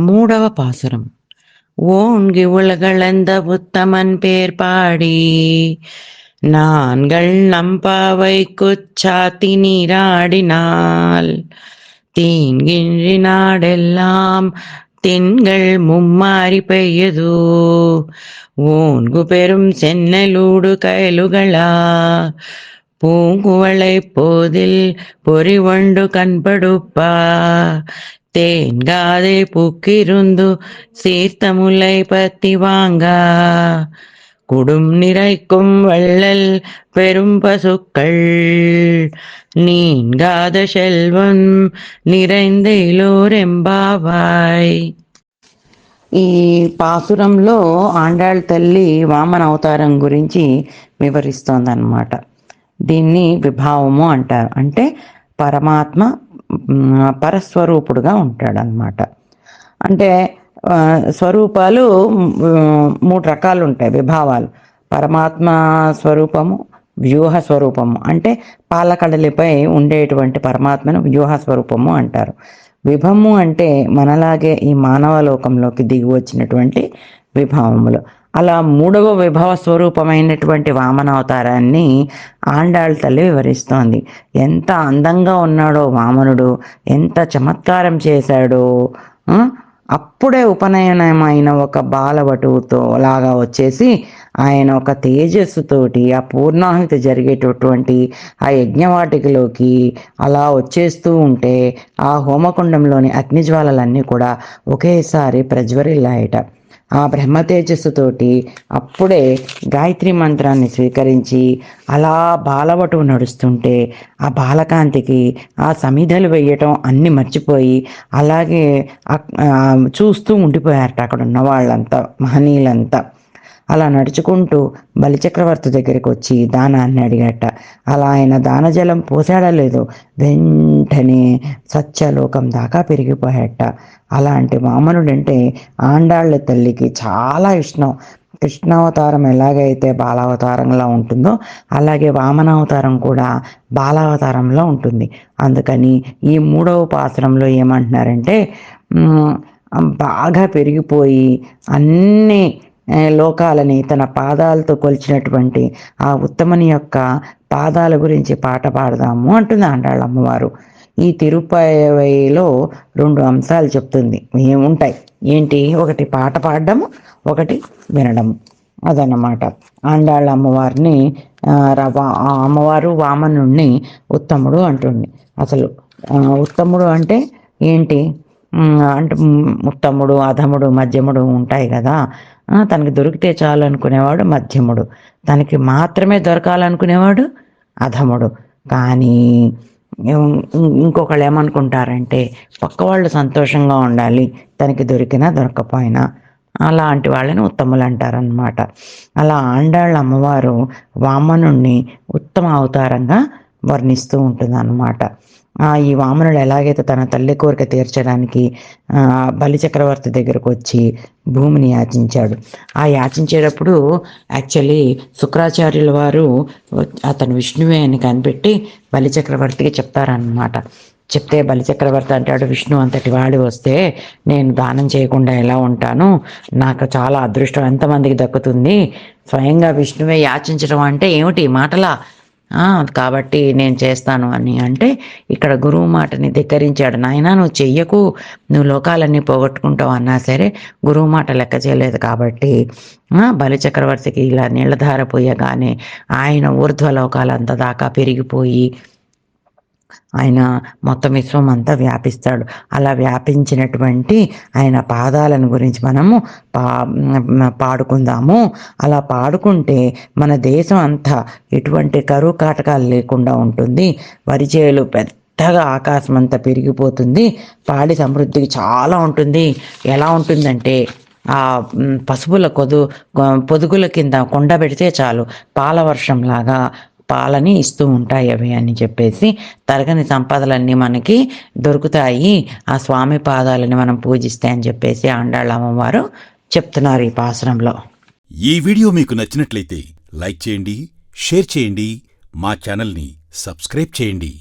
மூடவ பாசுரம். ஓங்கி உலகளந்த உத்தமன் பேர் பாடி நான்கள் நம்பாவைக்குச் சாத்தி நீராடினால் தீன்கின்றி நாடெல்லாம் திங்கள் மும்மாரி பெய்யதோ ஓன்கு பெரும் சென்னலூடு கயலுகளா பூங்குவளை போதில் பொறிவண்டு கண்படுப்பா தேன்காதை பூக்கிருந்து சீர்த்த முல்லை பத்தி வாங்கா குடும் நிறைக்கும் வள்ளல் பெரும் பசுக்கள் நீங்காத செல்வம் நிறைந்த ఇలోరెంబావాయ్. ఈ పాసురంలో ఆండాళ్ తల్లి వామన అవతారం గురించి వివరిస్తోందన్నమాట. దీన్ని విభావము అంటారు. అంటే పరమాత్మ పరస్వరూపుడుగా ఉంటాడనమాట. అంటే స్వరూపాలు 3 రకాలు ఉంటాయి విభావాలు. పరమాత్మ స్వరూపము, వ్యూహ స్వరూపము అంటే పాలకడలిపై ఉండేటువంటి పరమాత్మను వ్యూహ స్వరూపము అంటారు. విభము అంటే మనలాగే ఈ మానవ లోకంలోకి దిగి వచ్చినటువంటి విభావములు. అలా 3వ విభవ స్వరూపమైనటువంటి వామనావతారాన్ని ఆండాళ్ తల్లి వివరిస్తోంది. ఎంత అందంగా ఉన్నాడో వామనుడు, ఎంత చమత్కారం చేశాడో. అప్పుడే ఉపనయనమైన ఒక బాలవటువుతో లాగా వచ్చేసి ఆయన ఒక తేజస్సుతోటి ఆ పూర్ణాహుతి జరిగేటటువంటి ఆ యజ్ఞవాటికలోకి అలా వచ్చేస్తూ ఉంటే ఆ హోమకుండంలోని అగ్నిజ్వాలలన్నీ కూడా ఒకేసారి ప్రజ్వరిల్లాయట. ఆ బ్రహ్మ తేజస్సుతోటి అప్పుడే గాయత్రి మంత్రాన్ని స్వీకరించి అలా బాలవటువు నడుస్తుంటే ఆ బాలకాంతికి ఆ సమిధలు వేయటం అన్నీ మర్చిపోయి అలాగే చూస్తూ ఉండిపోయారట అక్కడ ఉన్న వాళ్ళంతా, మహనీయులంతా. అలా నడుచుకుంటూ బలిచక్రవర్తి దగ్గరికి వచ్చి దానాన్ని అడిగట. అలా ఆయన దానజలం పోసాడా లేదు, వెంటనే సత్యలోకం దాకా పెరిగిపోయాట. అలాంటి వామనుడంటే ఆండాళ్ళ తల్లికి చాలా ఇష్టం. కృష్ణావతారం ఎలాగైతే బాలావతారంలో ఉంటుందో అలాగే వామనావతారం కూడా బాలావతారంలో ఉంటుంది. అందుకని ఈ 3వ పాసురంలో ఏమంటున్నారంటే బాగా పెరిగిపోయి అన్ని లోకాలని తన పాదాలతో కొలిచినటువంటి ఆ ఉత్తముని యొక్క పాదాల గురించి పాట పాడదాము అంటుంది ఆండాళ్ళ అమ్మవారు. ఈ తిరుపతిలో 2 అంశాలు చెప్తుంది. ఏముంటాయి ఏంటి? ఒకటి పాట పాడడము, ఒకటి వినడము. అదన్నమాట. ఆండాళ్ళ అమ్మవారిని అమ్మవారు వామనుణ్ణి ఉత్తముడు అంటుంది. అసలు ఉత్తముడు అంటే ఏంటి అంటే ఉత్తముడు, అధముడు, మధ్యముడు ఉంటాయి కదా. తనకి దొరికితే చాలు అనుకునేవాడు మధ్యముడు, తనకి మాత్రమే దొరకాలనుకునేవాడు అధముడు. కానీ ఇంకొకళ్ళు ఏమనుకుంటారంటే పక్క వాళ్ళు సంతోషంగా ఉండాలి, తనకి దొరికినా దొరకపోయినా, అలాంటి వాళ్ళని ఉత్తములు అంటారనమాట. అలా ఆండాళ్ళ అమ్మవారు వామనుణ్ణి ఉత్తమ అవతారంగా వర్ణిస్తూ ఉంటుంది అన్నమాట. ఈ వామనుడు ఎలాగైతే తన తల్లి కోరిక తీర్చడానికి బలిచక్రవర్తి దగ్గరకు వచ్చి భూమిని యాచించాడు. ఆ యాచించేటప్పుడు యాక్చువల్లీ శుక్రాచార్యుల వారు అతను విష్ణువే అని కనిపెట్టి బలిచక్రవర్తికి చెప్తారన్నమాట. చెప్తే బలిచక్రవర్తి అంటాడు, విష్ణు అంతటి వాడి వస్తే నేను దానం చేయకుండా ఎలా ఉంటాను? నాకు చాలా అదృష్టం ఎంతమందికి దక్కుతుంది? స్వయంగా విష్ణువే యాచించడం అంటే ఏమిటి మాటలా? కాబట్టి నేను చేస్తాను అని అంటే ఇక్కడ గురువు మాటని ధిక్కరించాడు. నాయనా నువ్వు చెయ్యకు, నువ్వు లోకాలన్నీ పోగొట్టుకుంటావు అన్నా సరే గురువు మాట లెక్క చేయలేదు. కాబట్టి బలిచక్రవర్తికి ఇలా నీళ్ళధార పోయగానే ఆయన ఊర్ధ్వలోకాలంత దాకా పెరిగిపోయి ఆయన మొత్తం విశ్వం అంతా వ్యాపిస్తాడు. అలా వ్యాపించినటువంటి ఆయన పాదాలను గురించి మనము పాడుకుందాము. అలా పాడుకుంటే మన దేశం అంతా ఎటువంటి కరువు కాటకాలు లేకుండా ఉంటుంది. వరిచేలు పెద్దగా ఆకాశం అంతా పెరిగిపోతుంది. పాడి సమృద్ధికి చాలా ఉంటుంది. ఎలా ఉంటుందంటే ఆ పశువుల పొదుగుల కింద కొండ పెడితే చాలు పాలవర్షంలాగా పాలని ఇస్తూ ఉంటాయి అవి అని చెప్పేసి తరగని సంపదలన్నీ మనకి దొరుకుతాయి ఆ స్వామి పాదాలని మనం పూజిస్తే అని చెప్పేసి ఆండాళ్ళ అమ్మవారు చెప్తున్నారు ఈ పాసురంలో. ఈ వీడియో మీకు నచ్చినట్లయితే లైక్ చేయండి, షేర్ చేయండి, మా ఛానల్ని సబ్స్క్రైబ్ చేయండి.